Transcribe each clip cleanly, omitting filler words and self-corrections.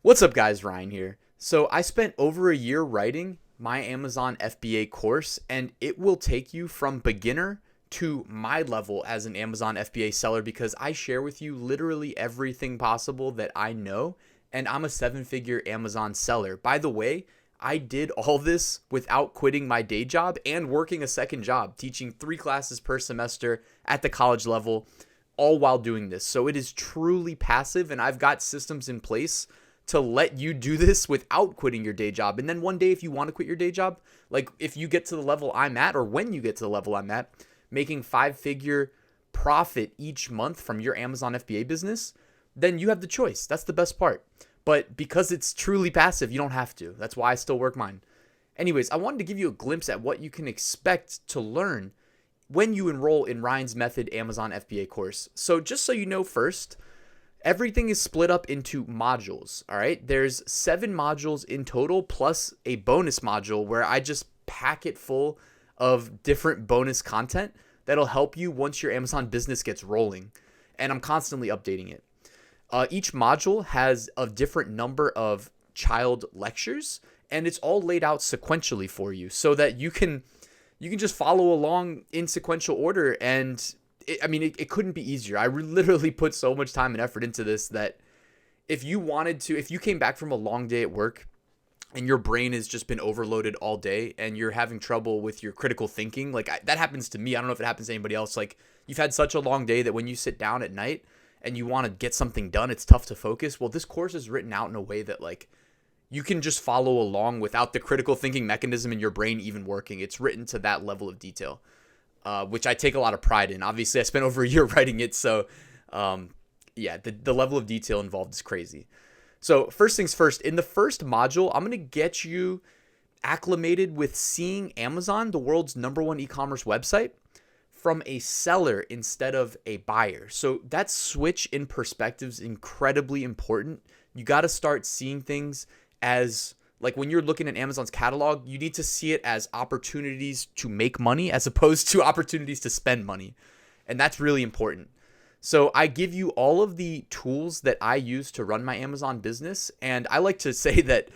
What's up, guys? Ryan here. So I spent over a year writing my Amazon FBA course, and it will take you from beginner to my level as an Amazon FBA seller because I share with you literally everything possible that I know, and I'm a seven-figure Amazon seller. By the way, I did all this without quitting my day job and working a second job, teaching 3 classes per semester at the college level, all while doing this. So it is truly passive, and I've got systems in place to let you do this without quitting your day job. And then one day, if you want to quit your day job, like if you get to the level I'm at, or when you get to the level I'm at, making 5-figure profit each month from your Amazon FBA business, then you have the choice. That's the best part. But because it's truly passive, you don't have to. That's why I still work mine. Anyways, I wanted to give you a glimpse at what you can expect to learn when you enroll in Ryan's Method Amazon FBA course. So just so you know, first, everything is split up into modules, all right? There's 7 modules in total plus a bonus module where I just pack it full of different bonus content that'll help you once your Amazon business gets rolling. And I'm constantly updating it. Each module has a different number of child lectures, and it's all laid out sequentially for you so that you can just follow along in sequential order. And it couldn't be easier. I literally put so much time and effort into this that if you came back from a long day at work and your brain has just been overloaded all day and you're having trouble with your critical thinking, that happens to me. I don't know if it happens to anybody else. Like, you've had such a long day that when you sit down at night and you want to get something done, it's tough to focus. Well, this course is written out in a way that you can just follow along without the critical thinking mechanism in your brain even working. It's written to that level of detail. Which I take a lot of pride in. Obviously, I spent over a year writing it, so the level of detail involved is crazy. So first things first, in the first module, I'm going to get you acclimated with seeing Amazon, the world's #1 e-commerce website, from a seller instead of a buyer. So that switch in perspective is incredibly important. You got to start seeing things as, like, when you're looking at Amazon's catalog, you need to see it as opportunities to make money as opposed to opportunities to spend money. And that's really important. So I give you all of the tools that I use to run my Amazon business. And I like to say that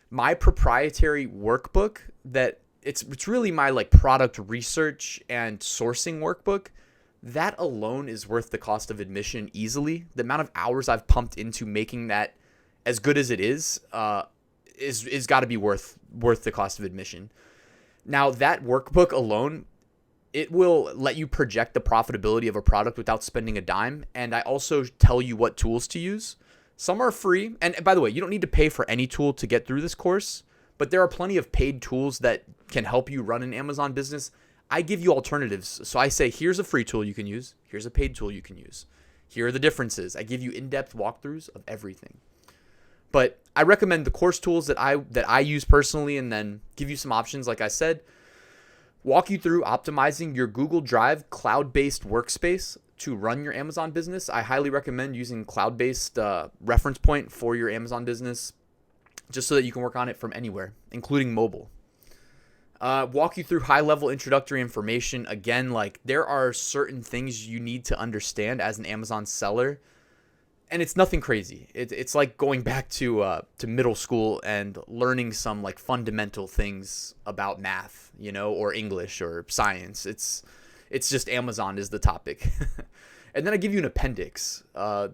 my proprietary workbook, that it's really my product research and sourcing workbook, that alone is worth the cost of admission easily. The amount of hours I've pumped into making that as good as it is got to be worth the cost of admission. Now, that workbook alone, it will let you project the profitability of a product without spending a dime. And I also tell you what tools to use. Some are free. And by the way, you don't need to pay for any tool to get through this course, but there are plenty of paid tools that can help you run an Amazon business. I give you alternatives. So I say, here's a free tool you can use. Here's a paid tool you can use. Here are the differences. I give you in-depth walkthroughs of everything. But I recommend the course tools that I use personally, and then give you some options, like I said. Walk you through optimizing your Google Drive cloud-based workspace to run your Amazon business. I highly recommend using cloud-based reference point for your Amazon business, just so that you can work on it from anywhere, including mobile. Walk you through high-level introductory information. Again, there are certain things you need to understand as an Amazon seller. And it's nothing crazy. It's like going back to middle school and learning some fundamental things about math, or English or science. It's just Amazon is the topic. And then I give you an appendix. I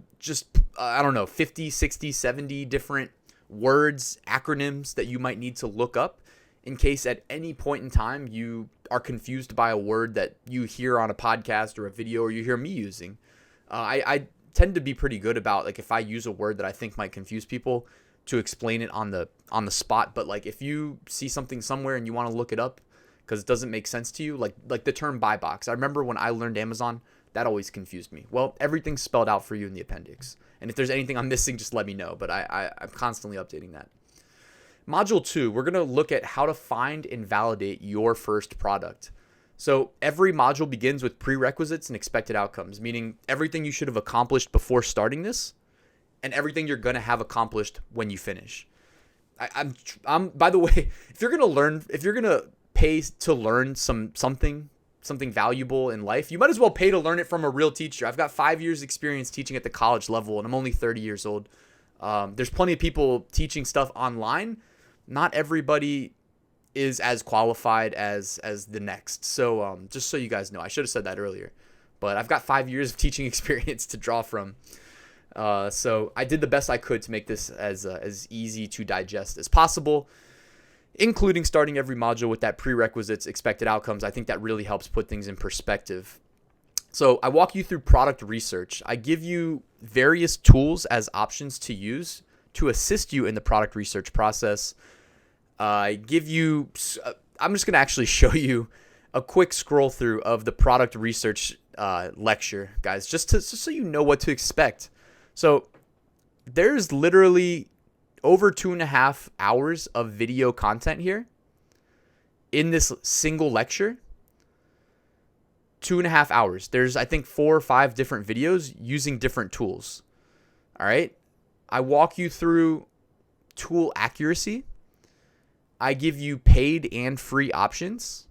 don't know, 50, 60, 70 different words, acronyms that you might need to look up in case at any point in time you are confused by a word that you hear on a podcast or a video, or you hear me using. I tend to be pretty good about, if I use a word that I think might confuse people, to explain it on the spot. But if you see something somewhere and you want to look it up because it doesn't make sense to you, like the term buy box. I remember when I learned Amazon, that always confused me. Well, everything's spelled out for you in the appendix. And if there's anything I'm missing, just let me know. But I'm constantly updating that. Module 2, we're going to look at how to find and validate your first product. So every module begins with prerequisites and expected outcomes, meaning everything you should have accomplished before starting this and everything you're going to have accomplished when you finish. I'm by the way, if you're going to pay to learn something valuable in life, you might as well pay to learn it from a real teacher. I've got 5 years experience teaching at the college level, and I'm only 30 years old. There's plenty of people teaching stuff online. Not everybody is as qualified as the next. So just so you guys know, I should have said that earlier, but I've got 5 years of teaching experience to draw from. So I did the best I could to make this as easy to digest as possible, including starting every module with that prerequisites, expected outcomes. I think that really helps put things in perspective. So I walk you through product research. I give you various tools as options to use to assist you in the product research process. I'm just going to actually show you a quick scroll through of the product research lecture, guys, just so you know what to expect. So there's literally over 2.5 hours of video content here in this single lecture. 2.5 hours. There's, I think, 4 or 5 different videos using different tools. All right. I walk you through tool accuracy. I give you paid and free options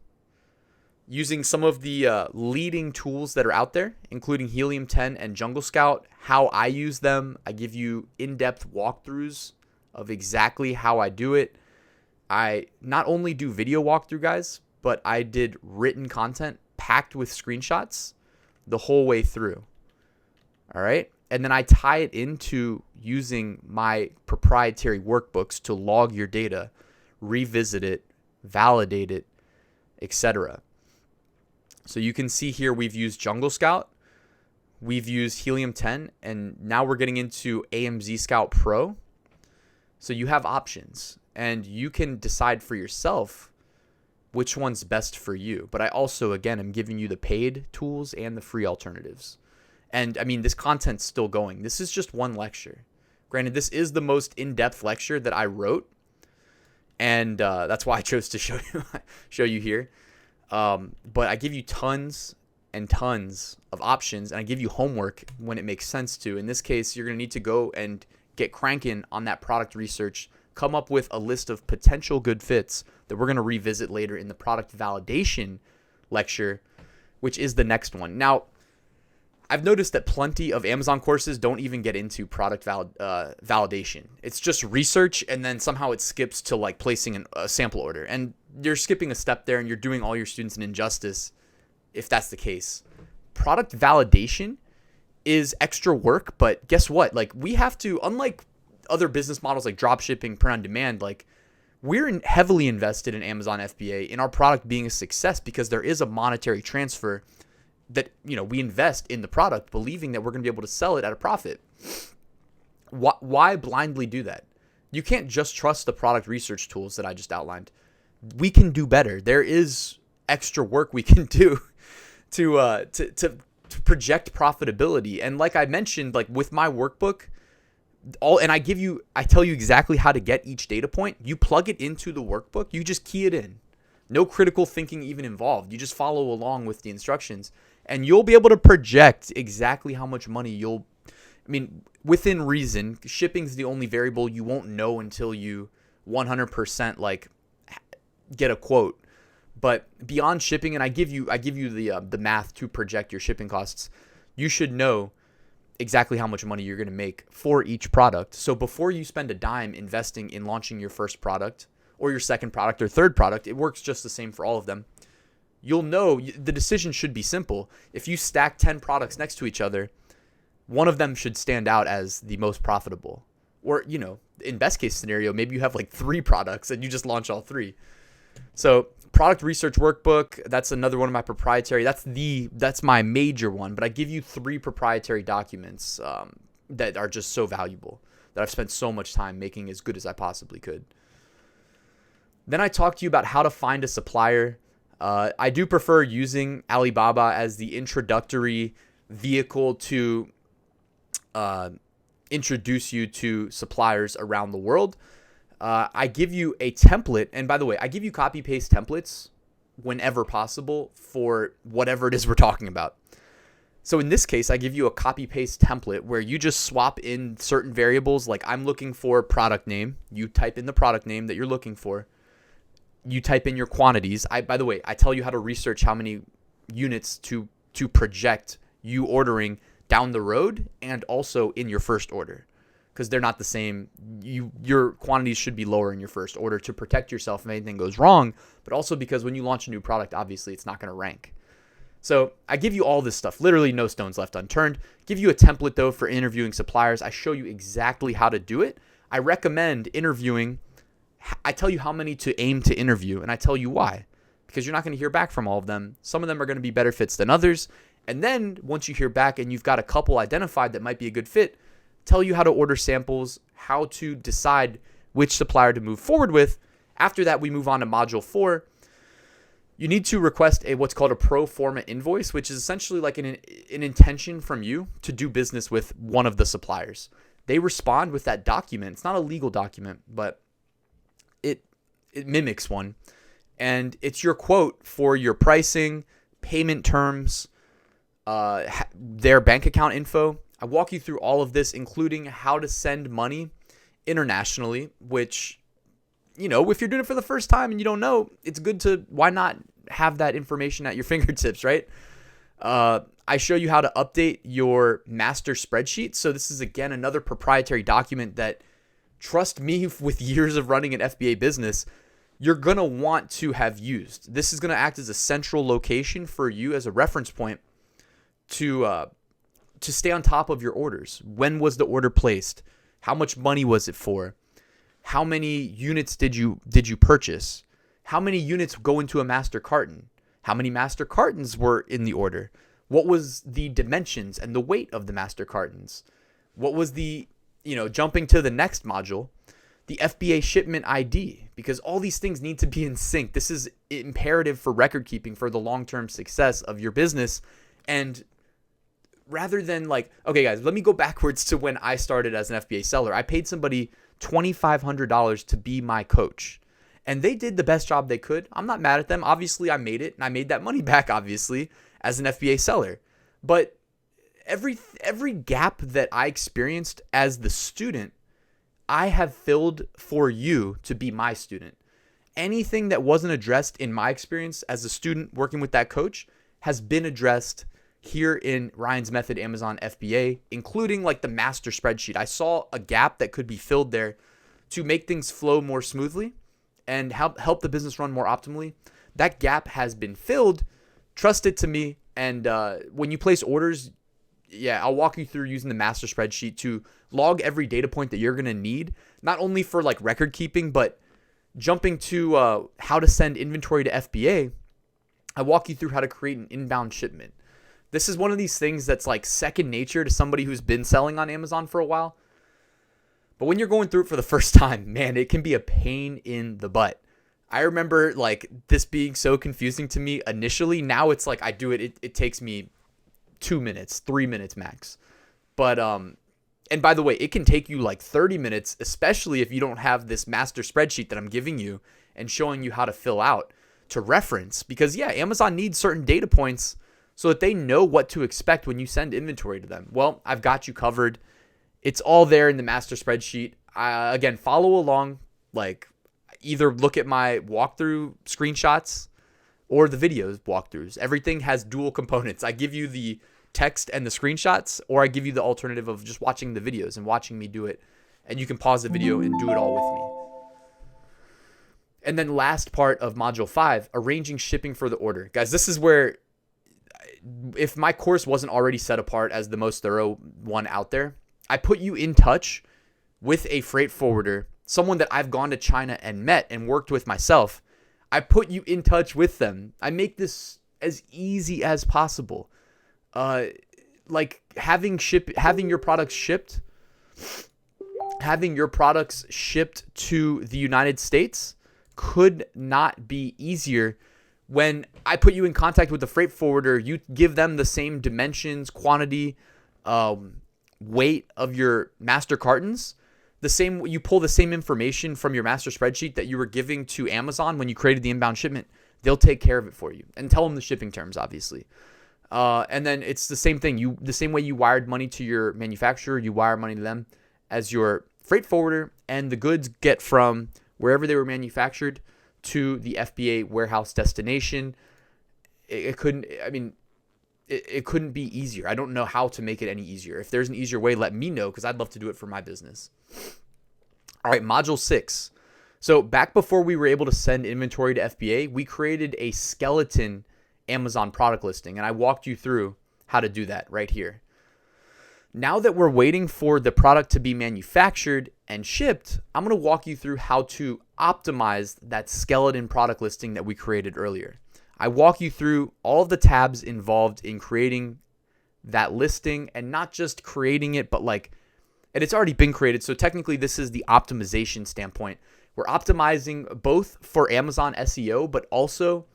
using some of the leading tools that are out there, including Helium 10 and Jungle Scout, how I use them. I give you in-depth walkthroughs of exactly how I do it. I not only do video walkthrough, guys, but I did written content packed with screenshots the whole way through. All right. And then I tie it into using my proprietary workbooks to log your data, revisit it, validate it, etc. So you can see here we've used Jungle Scout, we've used Helium 10, and now we're getting into AMZ Scout Pro. So you have options, and you can decide for yourself which one's best for you. But I also, again, am giving you the paid tools and the free alternatives. And I mean, this content's still going. This is just one lecture. Granted, this is the most in-depth lecture that I wrote, and that's why I chose to show you here. But I give you tons and tons of options, and I give you homework when it makes sense to. In this case, you're going to need to go and get cranking on that product research, come up with a list of potential good fits that we're going to revisit later in the product validation lecture, which is the next one. Now, I've noticed that plenty of Amazon courses don't even get into product validation. It's just research, and then somehow it skips to like placing a sample order. And you're skipping a step there, and you're doing all your students an injustice if that's the case. Product validation is extra work, but guess what? Like, we have to, unlike other business models like drop shipping, print on demand, like, we're heavily invested in Amazon FBA, in our product being a success, because there is a monetary transfer that, you know, we invest in the product believing that we're going to be able to sell it at a profit. Why blindly do that? You can't just trust the product research tools that I just outlined. We can do better. There is extra work we can do to project profitability. And like I mentioned, like with my workbook, I tell you exactly how to get each data point. You plug it into the workbook. You just key it in. No critical thinking even involved. You just follow along with the instructions, and you'll be able to project exactly how much money within reason. Shipping's the only variable you won't know until you 100% like get a quote. But beyond shipping, and I give you the math to project your shipping costs, you should know exactly how much money you're going to make for each product. So before you spend a dime investing in launching your first product or your second product or third product, it works just the same for all of them. You'll know the decision should be simple. If you stack 10 products next to each other, one of them should stand out as the most profitable. Or, you know, in best case scenario, maybe you have like 3 products and you just launch all 3. So product research workbook, that's another one of my proprietary. That's my major one, but I give you 3 proprietary documents that are just so valuable, that I've spent so much time making as good as I possibly could. Then I talk to you about how to find a supplier. I do prefer using Alibaba as the introductory vehicle to introduce you to suppliers around the world. I give you a template, and by the way, I give you copy-paste templates whenever possible for whatever it is we're talking about. So in this case, I give you a copy-paste template where you just swap in certain variables, like I'm looking for product name. You type in the product name that you're looking for. You type in your quantities. By the way, I tell you how to research how many units to project you ordering down the road and also in your first order. because they're not the same. Your quantities should be lower in your first order to protect yourself if anything goes wrong, but also because when you launch a new product, obviously it's not going to rank. So I give you all this stuff, literally no stones left unturned. Give you a template though for interviewing suppliers. I show you exactly how to do it. I recommend interviewing. I tell you how many to aim to interview, and I tell you why. Because you're not going to hear back from all of them. Some of them are going to be better fits than others. And then once you hear back and you've got a couple identified that might be a good fit, tell you how to order samples, how to decide which supplier to move forward with. After that, we move on to module 4. You need to request what's called a pro forma invoice, which is essentially like an intention from you to do business with one of the suppliers. They respond with that document. It's not a legal document, but it mimics one. And it's your quote for your pricing, payment terms, their bank account info. I walk you through all of this, including how to send money internationally, which, if you're doing it for the first time and you don't know, it's good to, why not have that information at your fingertips, right? I show you how to update your master spreadsheet. So this is, again, another proprietary document that, trust me, with years of running an FBA business, you're going to want to have used. This is going to act as a central location for you as a reference point to stay on top of your orders. When was the order placed? How much money was it for? How many units did you purchase? How many units go into a master carton? How many master cartons were in the order? What was the dimensions and the weight of the master cartons? What was the, jumping to the next module, the FBA shipment ID, because all these things need to be in sync. This is imperative for record keeping for the long-term success of your business. And rather than okay, guys, let me go backwards to when I started as an FBA seller. I paid somebody $2,500 to be my coach, and they did the best job they could. I'm not mad at them. Obviously, I made it, and I made that money back, obviously, as an FBA seller. But every gap that I experienced as the student, I have filled for you to be my student. Anything that wasn't addressed in my experience as a student working with that coach has been addressed here in Ryan's Method Amazon FBA, including the master spreadsheet. I saw a gap that could be filled there to make things flow more smoothly and help the business run more optimally. That gap has been filled. Trust it to me. And when you place orders, I'll walk you through using the master spreadsheet to log every data point that you're going to need, not only for record keeping, but jumping to how to send inventory to FBA. I walk you through how to create an inbound shipment. This is one of these things that's second nature to somebody who's been selling on Amazon for a while. But when you're going through it for the first time, man, it can be a pain in the butt. I remember this being so confusing to me initially. Now it's I do it. It takes me 2 minutes, 3 minutes max. But, and by the way, it can take you 30 minutes, especially if you don't have this master spreadsheet that I'm giving you and showing you how to fill out to reference. Because Amazon needs certain data points so that they know what to expect when you send inventory to them. Well, I've got you covered. It's all there in the master spreadsheet. Again, follow along. Either look at my walkthrough screenshots or the videos walkthroughs. Everything has dual components. I give you the text and the screenshots, or I give you the alternative of just watching the videos and watching me do it. And you can pause the video and do it all with me. And then last part of module 5, arranging shipping for the order. Guys, this is where, if my course wasn't already set apart as the most thorough one out there, I put you in touch with a freight forwarder, someone that I've gone to China and met and worked with myself. I put you in touch with them. I make this as easy as possible. Having your products shipped to the United States could not be easier. When I put you in contact with the freight forwarder, you give them the same dimensions, quantity, weight of your master cartons. You pull the same information from your master spreadsheet that you were giving to Amazon when you created the inbound shipment. They'll take care of it for you and tell them the shipping terms, obviously. And then it's the same thing. The same way you wired money to your manufacturer, you wire money to them as your freight forwarder, and the goods get from wherever they were manufactured to the FBA warehouse destination. it couldn't be easier. I don't know how to make it any easier. If there's an easier way, let me know, because I'd love to do it for my business. All right, module 6. So back before we were able to send inventory to FBA, we created a skeleton Amazon product listing, and I walked you through how to do that right here. Now that we're waiting for the product to be manufactured and shipped, I'm going to walk you through how to optimize that skeleton product listing that we created earlier. I walk you through all of the tabs involved in creating that listing, and not just creating it, but and it's already been created. So technically this is the optimization standpoint. We're optimizing both for Amazon SEO, but also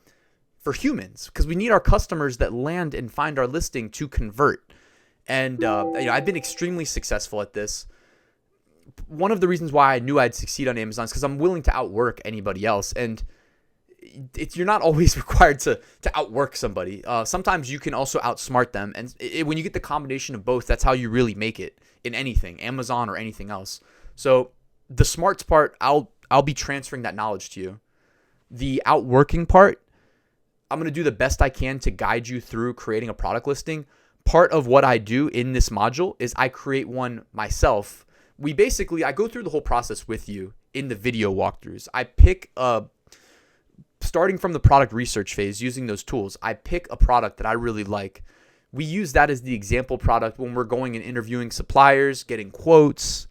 for humans, because we need our customers that land and find our listing to convert. And I've been extremely successful at this. One of the reasons why I knew I'd succeed on Amazon is because I'm willing to outwork anybody else. And you're not always required to outwork somebody. Sometimes you can also outsmart them. And when you get the combination of both, that's how you really make it in anything, Amazon or anything else. So the smarts part, I'll be transferring that knowledge to you. The outworking part, I'm going to do the best I can to guide you through creating a product listing. Part of what I do in this module is I create one myself. I go through the whole process with you in the video walkthroughs. I pick starting from the product research phase, using those tools, I pick a product that I really like. We use that as the example product when we're going and interviewing suppliers, getting quotes,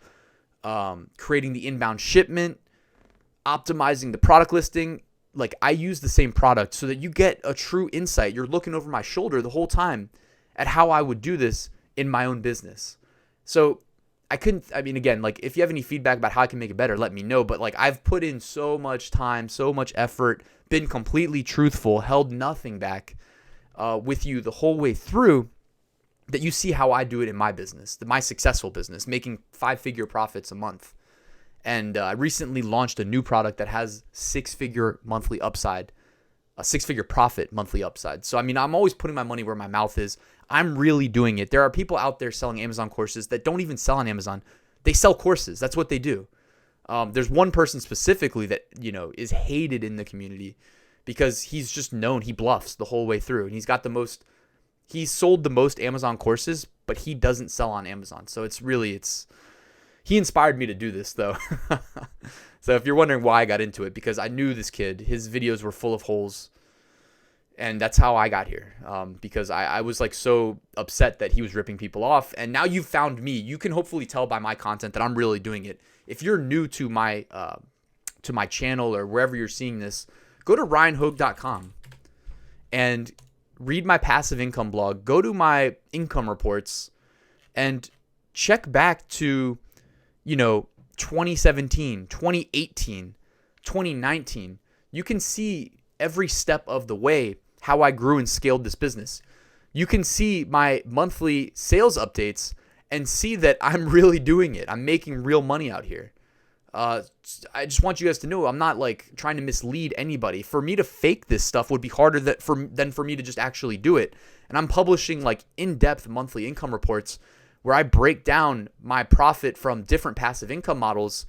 creating the inbound shipment, optimizing the product listing. I use the same product so that you get a true insight. You're looking over my shoulder the whole time at how I would do this in my own business. So if you have any feedback about how I can make it better, let me know. But I've put in so much time, so much effort, been completely truthful, held nothing back with you the whole way through, that you see how I do it in my business, my successful business, making 5-figure profits a month. And I recently launched a new product that has 6-figure monthly upside, a 6-figure profit monthly upside. So, I'm always putting my money where my mouth is. I'm really doing it. There are people out there selling Amazon courses that don't even sell on Amazon. They sell courses. That's what they do. There's one person specifically that, is hated in the community because he's just known, he bluffs the whole way through. And he's sold the most Amazon courses, but he doesn't sell on Amazon. So he inspired me to do this, though. So if you're wondering why I got into it, because I knew this kid, his videos were full of holes, and that's how I got here. Because I was so upset that he was ripping people off, and now you've found me. You can hopefully tell by my content that I'm really doing it. If you're new to my channel or wherever you're seeing this, go to ryanhogue.com and read my passive income blog. Go to my income reports and check back to 2017, 2018, 2019. You can see every step of the way how I grew and scaled this business. You can see my monthly sales updates and see that I'm really doing it. I'm making real money out here. I just want you guys to know I'm not trying to mislead anybody. For me to fake this stuff would be harder than for me to just actually do it. And I'm publishing in-depth monthly income reports where I break down my profit from different passive income models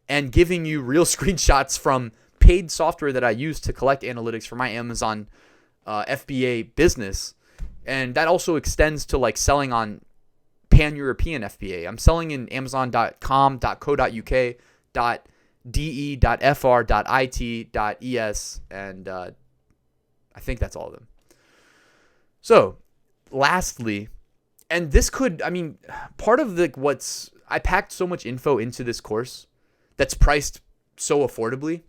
and giving you real screenshots from paid software that I use to collect analytics for my Amazon FBA business. And that also extends to selling on pan-European FBA. I'm selling in amazon.com, .co.uk, .de, .fr, .it, .es, and I think that's all of them. So lastly, and this could, part of I packed so much info into this course that's priced so affordably.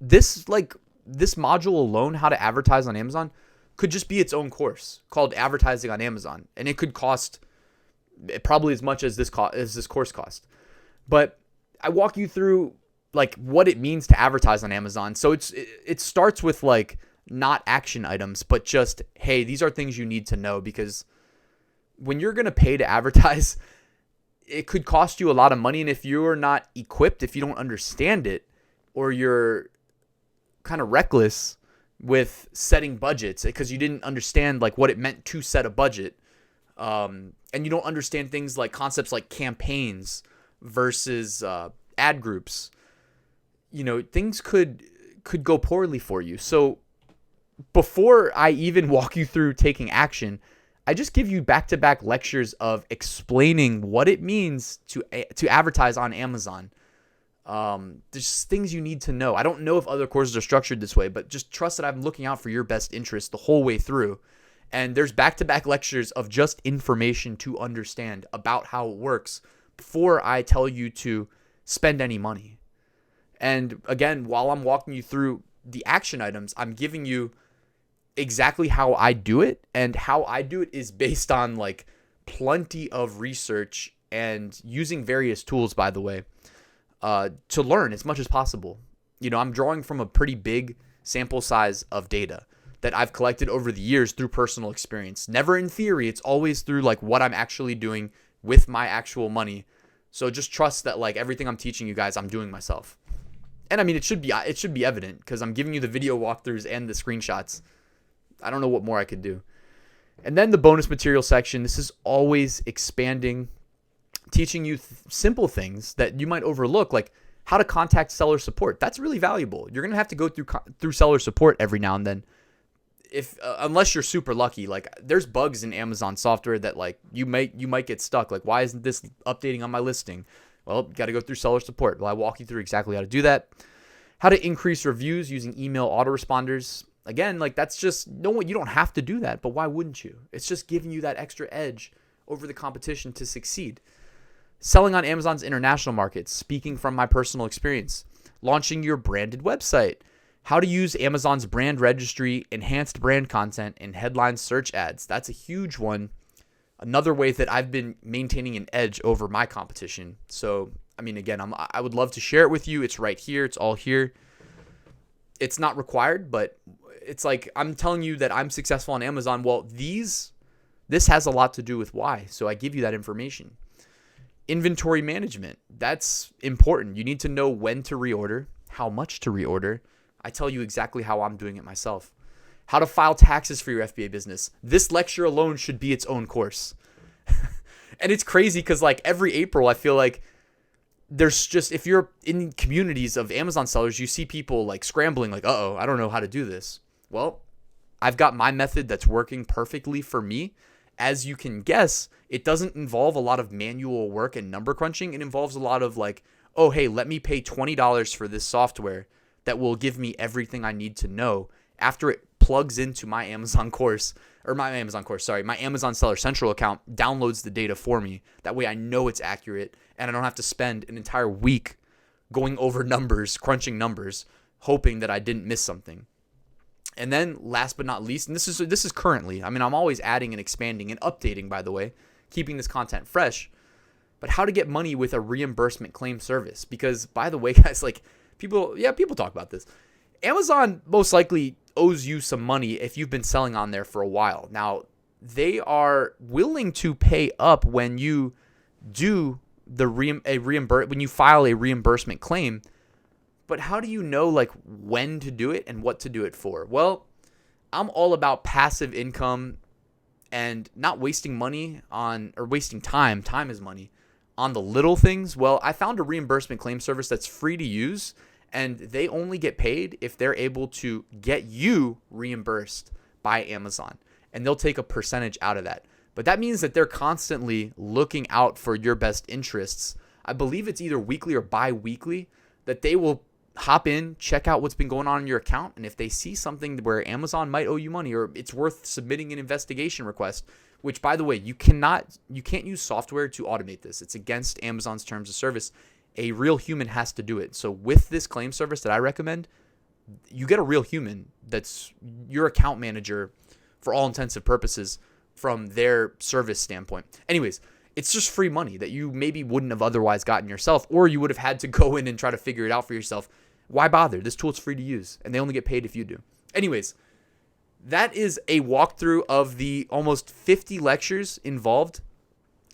This module alone, how to advertise on Amazon, could just be its own course called Advertising on Amazon. And it could cost probably as much as this course cost. But I walk you through what it means to advertise on Amazon. So it starts with not action items, but just, hey, these are things you need to know, because when you're going to pay to advertise, it could cost you a lot of money. And if you're not equipped, if you don't understand it, or you're kind of reckless with setting budgets because you didn't understand what it meant to set a budget, and you don't understand things concepts like campaigns versus ad groups, things could go poorly for you. So before I even walk you through taking action, I just give you back-to-back lectures of explaining what it means to advertise on Amazon. There's just things you need to know. I don't know if other courses are structured this way, but just trust that I'm looking out for your best interest the whole way through. And there's back-to-back lectures of just information to understand about how it works before I tell you to spend any money. And again, while I'm walking you through the action items, I'm giving you exactly how I do it, and how I do it is based on like plenty of research and using various tools, by the way, to learn as much as possible. I'm drawing from a pretty big sample size of data that I've collected over the years through personal experience. Never in theory, it's always through like what I'm actually doing with my actual money. So just trust that like everything I'm teaching you guys, I'm doing myself. And I mean, it should be evident because I'm giving you the video walkthroughs and the screenshots. I don't know what more I could do. And then the bonus material section. This is always expanding, teaching you simple things that you might overlook, like how to contact seller support. That's really valuable. You're going to have to go through seller support every now and then. Unless you're super lucky, like there's bugs in Amazon software that like you might get stuck. Like, why isn't this updating on my listing? Well, got to go through seller support. Well, I walk you through exactly how to do that. How to increase reviews using email autoresponders. Again, like that's just, you don't have to do that, but why wouldn't you? It's just giving you that extra edge over the competition to succeed. Selling on Amazon's international markets, speaking from my personal experience. Launching your branded website. How to use Amazon's brand registry, enhanced brand content, and headline search ads. That's a huge one. Another way that I've been maintaining an edge over my competition. So, I mean, again, I would love to share it with you. It's right here. It's all here. It's not required, but it's like I'm telling you that I'm successful on Amazon. Well, this has a lot to do with why. So I give you that information. Inventory management. That's important. You need to know when to reorder, how much to reorder. I tell you exactly how I'm doing it myself. How to file taxes for your FBA business. This lecture alone should be its own course. And it's crazy because like every April, I feel like there's just, if you're in communities of Amazon sellers, you see people like scrambling like, uh-oh, I don't know how to do this. Well, I've got my method that's working perfectly for me. As you can guess, it doesn't involve a lot of manual work and number crunching. It involves a lot of like, oh, hey, let me pay $20 for this software that will give me everything I need to know after it plugs into my Amazon Seller Central account, downloads the data for me. That way I know it's accurate and I don't have to spend an entire week going over numbers, crunching numbers, hoping that I didn't miss something. And then last but not least, and this is currently, I mean, I'm always adding and expanding and updating, by the way, keeping this content fresh, but how to get money with a reimbursement claim service. Because by the way, guys, like people talk about this. Amazon most likely owes you some money if you've been selling on there for a while. Now, they are willing to pay up when you do when you file a reimbursement claim. But how do you know like when to do it and what to do it for? Well, I'm all about passive income and not wasting money wasting time. Time is money on the little things. Well, I found a reimbursement claim service that's free to use, and they only get paid if they're able to get you reimbursed by Amazon, and they'll take a percentage out of that. But that means that they're constantly looking out for your best interests. I believe it's either weekly or bi-weekly that they will hop in, check out what's been going on in your account, and if they see something where Amazon might owe you money or it's worth submitting an investigation request, which by the way, you can't use software to automate this. It's against Amazon's terms of service. A real human has to do it. So with this claim service that I recommend, you get a real human that's your account manager for all intensive purposes from their service standpoint. Anyways, it's just free money that you maybe wouldn't have otherwise gotten yourself, or you would have had to go in and try to figure it out for yourself. Why bother? This tool is free to use, and they only get paid if you do. Anyways, that is a walkthrough of the almost 50 lectures involved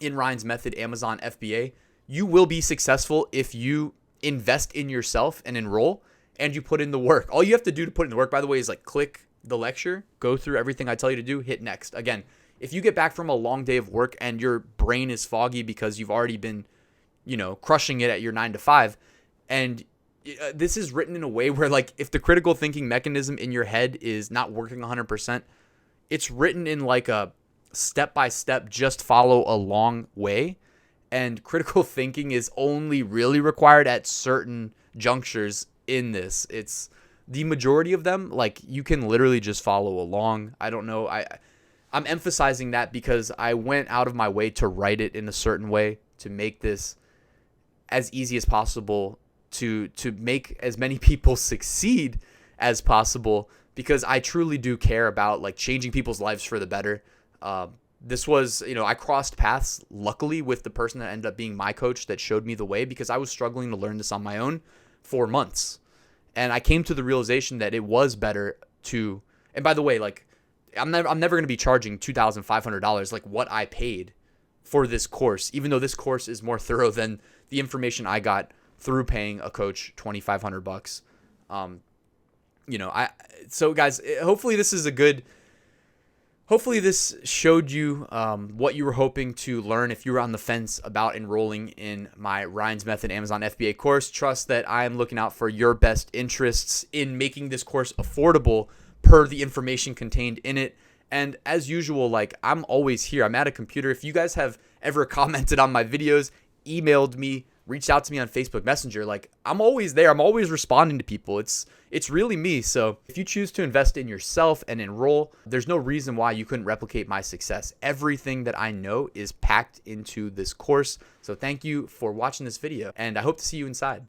in Ryan's method, Amazon FBA. You will be successful if you invest in yourself and enroll, and you put in the work. All you have to do to put in the work, by the way, is like click the lecture, go through everything I tell you to do, hit next. Again, if you get back from a long day of work and your brain is foggy because you've already been, crushing it at your 9 to 5, and this is written in a way where, like, if the critical thinking mechanism in your head is not working 100%, it's written in like a step-by-step, just follow along way. And critical thinking is only really required at certain junctures in this. It's the majority of them, like, you can literally just follow along. I don't know. I'm emphasizing that because I went out of my way to write it in a certain way to make this as easy as possible, to make as many people succeed as possible, because I truly do care about, like, changing people's lives for the better. This was, I crossed paths, luckily, with the person that ended up being my coach that showed me the way, because I was struggling to learn this on my own for months. And I came to the realization that it was better to, and by the way, like, I'm never going to be charging $2,500 like what I paid for this course, even though this course is more thorough than the information I got through paying a coach $2,500. So guys, hopefully this is a good. Hopefully this showed you what you were hoping to learn if you were on the fence about enrolling in my Ryan's Method Amazon FBA course. Trust that I am looking out for your best interests in making this course affordable per the information contained in it. And as usual, like, I'm always here. I'm at a computer. If you guys have ever commented on my videos, emailed me, reached out to me on Facebook Messenger, like, I'm always there. I'm always responding to people. It's really me. So if you choose to invest in yourself and enroll, there's no reason why you couldn't replicate my success. Everything that I know is packed into this course. So thank you for watching this video, and I hope to see you inside.